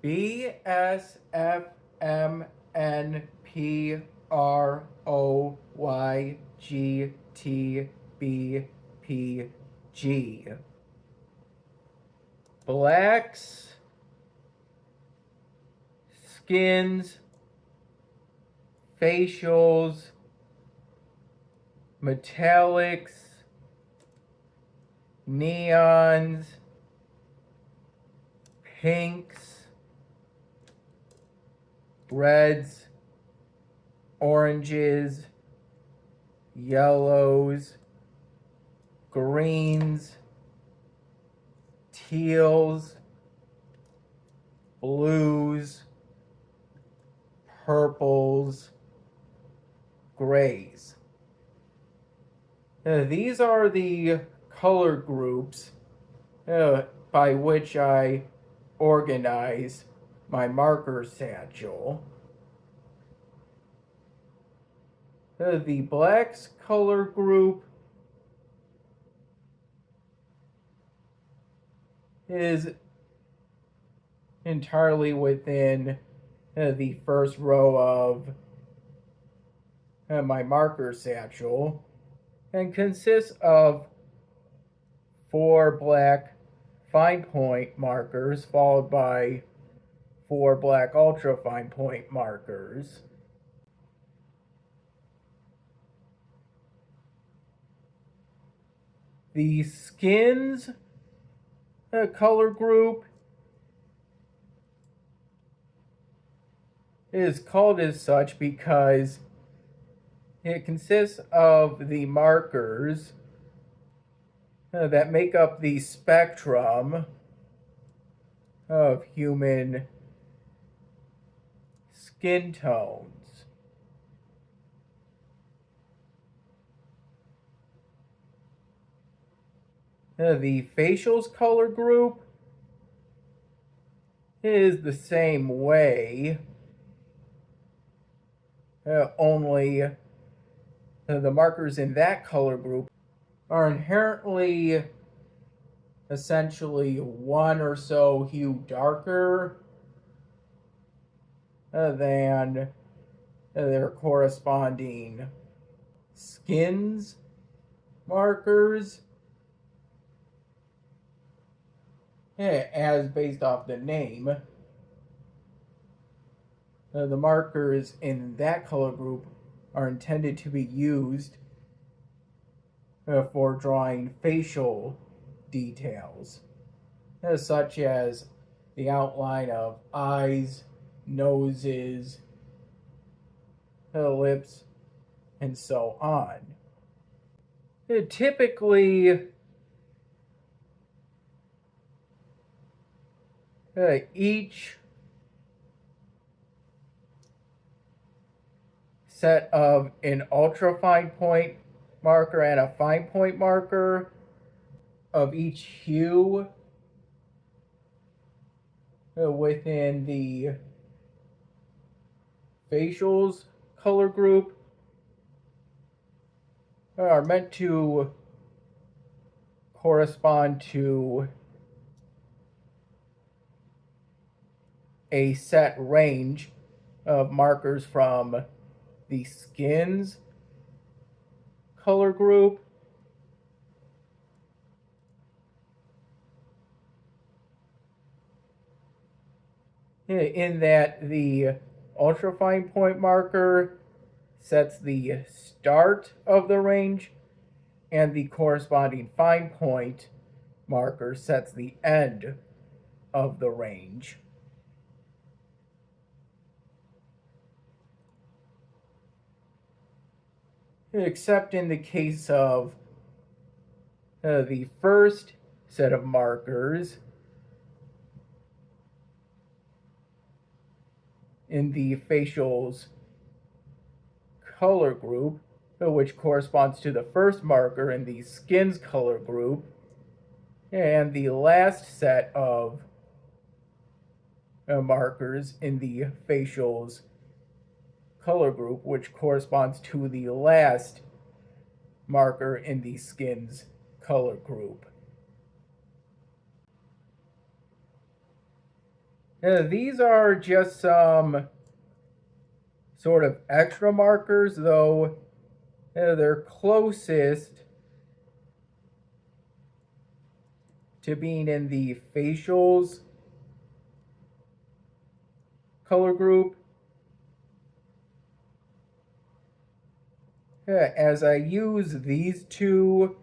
BSFMNPROYGTBPG. Blacks, skins, facials, metallics, neons, pinks, reds, oranges, yellows, greens, teals, blues, purples, grays. These are the color groups by which I organize my marker satchel. The blacks color group is entirely within the first row of my marker satchel and consists of 4 black fine point markers followed by 4 black ultra fine point markers. The skins color group is called as such because it consists of the markers that make up the spectrum of human skin tones. The facials color group is the same way, only the markers in that color group are inherently essentially 1 or so hue darker than their corresponding skins markers, as based off the name. The markers in that color group are intended to be used for drawing facial details, such as the outline of eyes, noses, lips, and so on. Typically, each set of an ultra fine point marker and a fine point marker of each hue within the facials color group are meant to correspond to a set range of markers from the skins color group, in that the ultra fine point marker sets the start of the range and the corresponding fine point marker sets the end of the range. Except in the case of the first set of markers in the facials color group, which corresponds to the first marker in the skins color group, and the last set of markers in the facials color group, which corresponds to the last marker in the skins color group. These are just some sort of extra markers, though they're closest to being in the facials color group. As I use these two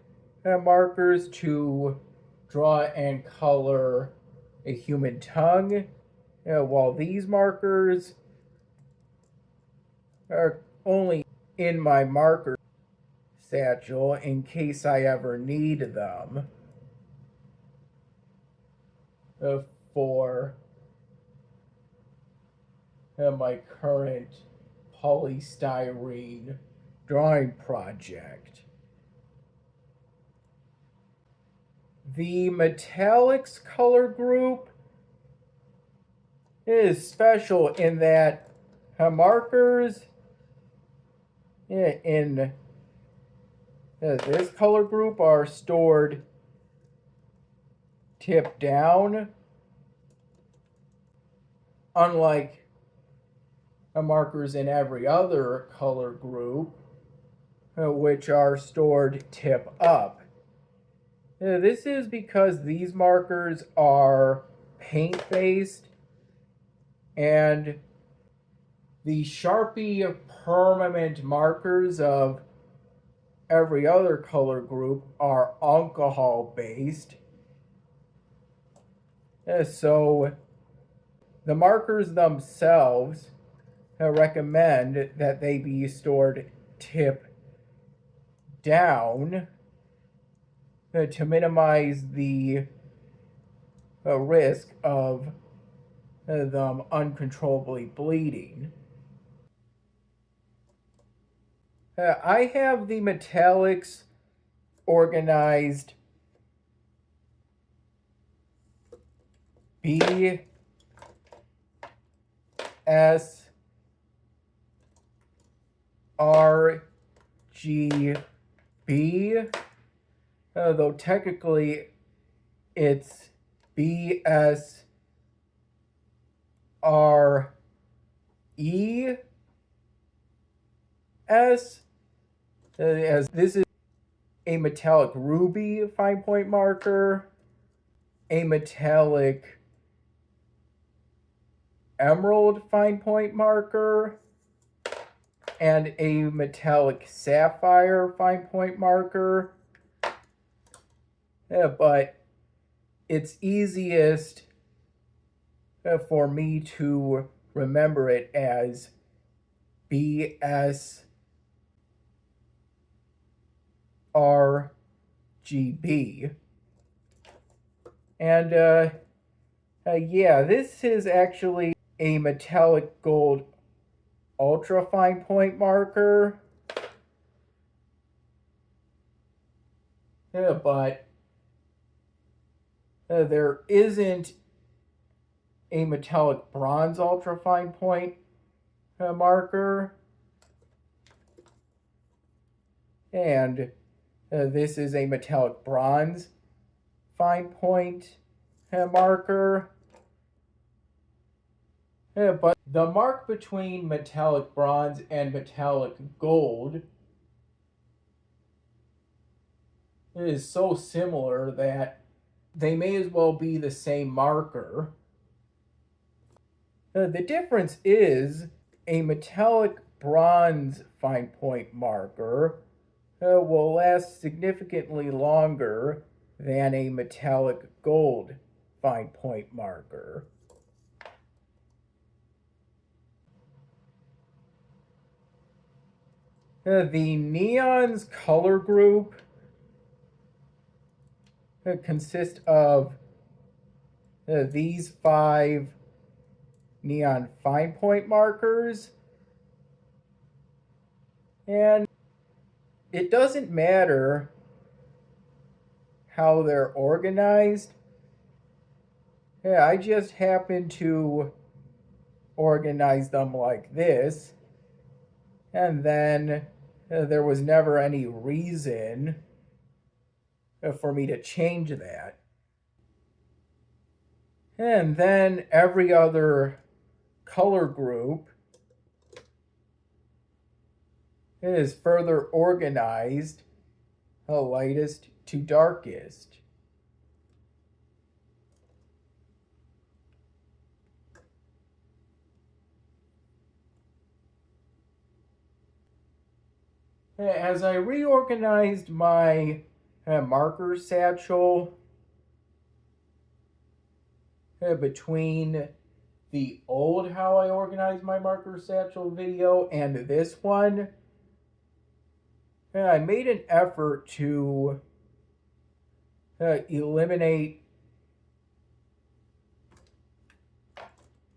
markers to draw and color a human tongue, while these markers are only in my marker satchel in case I ever need them for my current polystyrene drawing project. The metallics color group is special in that markers in this color group are stored tip down, unlike markers in every other color group, which are stored tip up. This is because these markers are paint-based, and the Sharpie permanent markers of every other color group are alcohol-based. So the markers themselves recommend that they be stored tip down to minimize the risk of them uncontrollably bleeding. I have the metallics organized B, S, R, G, B, though technically it's B, S, R, E, S, as this is a metallic ruby fine point marker, a metallic emerald fine point marker, and a metallic sapphire fine point marker. But it's easiest for me to remember it as BSRGB. And yeah, this is actually a metallic gold ultra fine point marker. But there isn't a metallic bronze ultra fine point marker. And this is a metallic bronze fine point marker. But the mark between metallic bronze and metallic gold is so similar that they may as well be the same marker. The difference is a metallic bronze fine point marker will last significantly longer than a metallic gold fine point marker. The neon's color group consists of these 5 neon fine point markers, and it doesn't matter how they're organized. I just happen to organize them like this, and then there was never any reason for me to change that. And then every other color group is further organized, lightest to darkest. As I reorganized my marker satchel between the old How I Organize My Marker Satchel video and this one, I made an effort to eliminate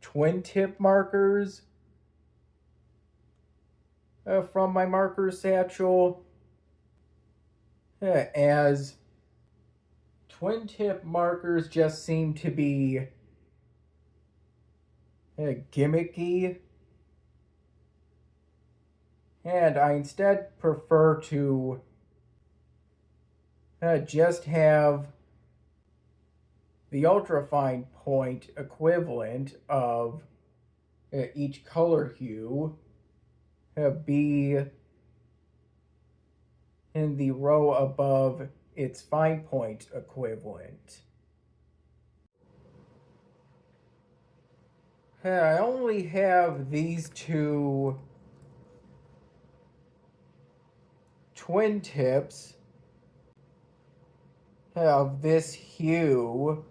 twin tip markers from my marker satchel, as twin tip markers just seem to be gimmicky, and I instead prefer to just have the ultrafine point equivalent of each color hue be in the row above its fine point equivalent. I only have these two twin tips of this hue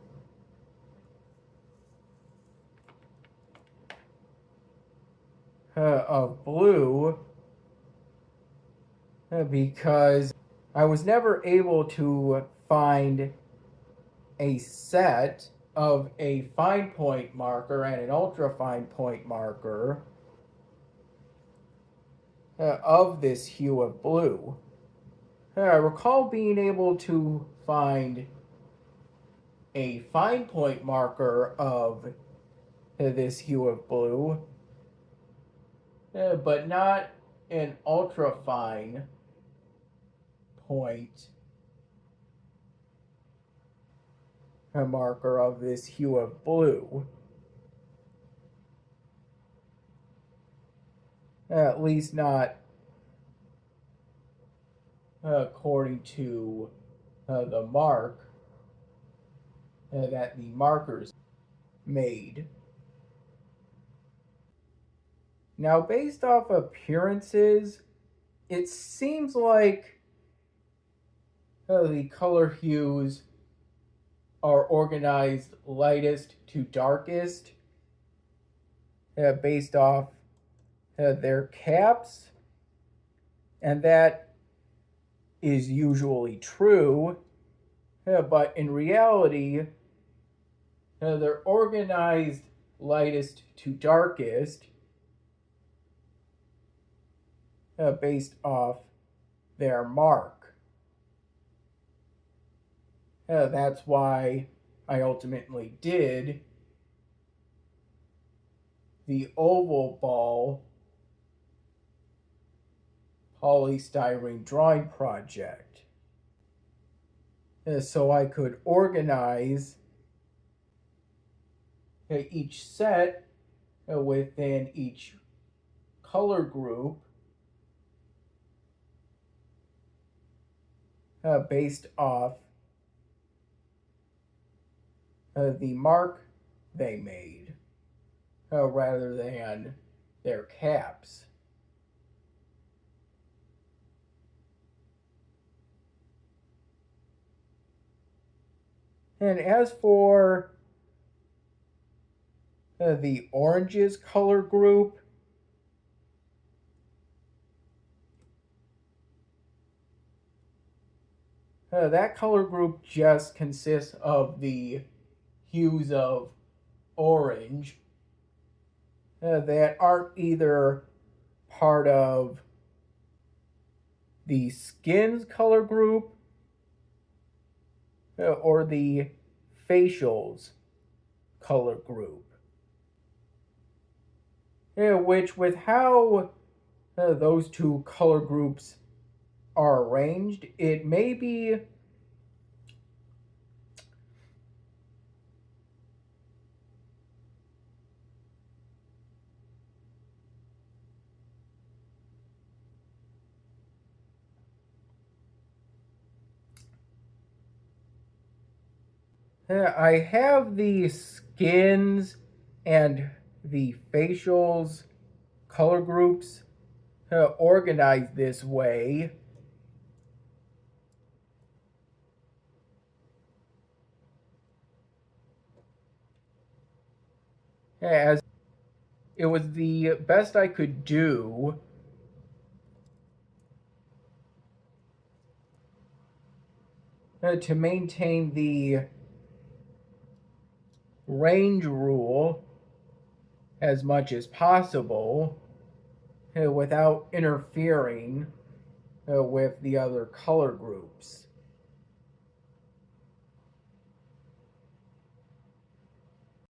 of blue because I was never able to find a set of a fine point marker and an ultra fine point marker of this hue of blue. I recall being able to find a fine point marker of this hue of blue, but not an ultra fine point marker of this hue of blue. At least not according to the mark that the markers made. Now, based off appearances, it seems like the color hues are organized lightest to darkest based off their caps, and that is usually true, but in reality they're organized lightest to darkest based off their mark. That's why I ultimately did the oval ball polystyrene drawing project, so I could organize each set within each color group based off the mark they made rather than their caps. And as for the oranges color group, that color group just consists of the hues of orange that aren't either part of the skin's color group or the facials color group. Which, with how those two color groups are arranged, it may be I have the skins and the facials color groups organized this way. As it was the best I could do to maintain the range rule as much as possible without interfering with the other color groups.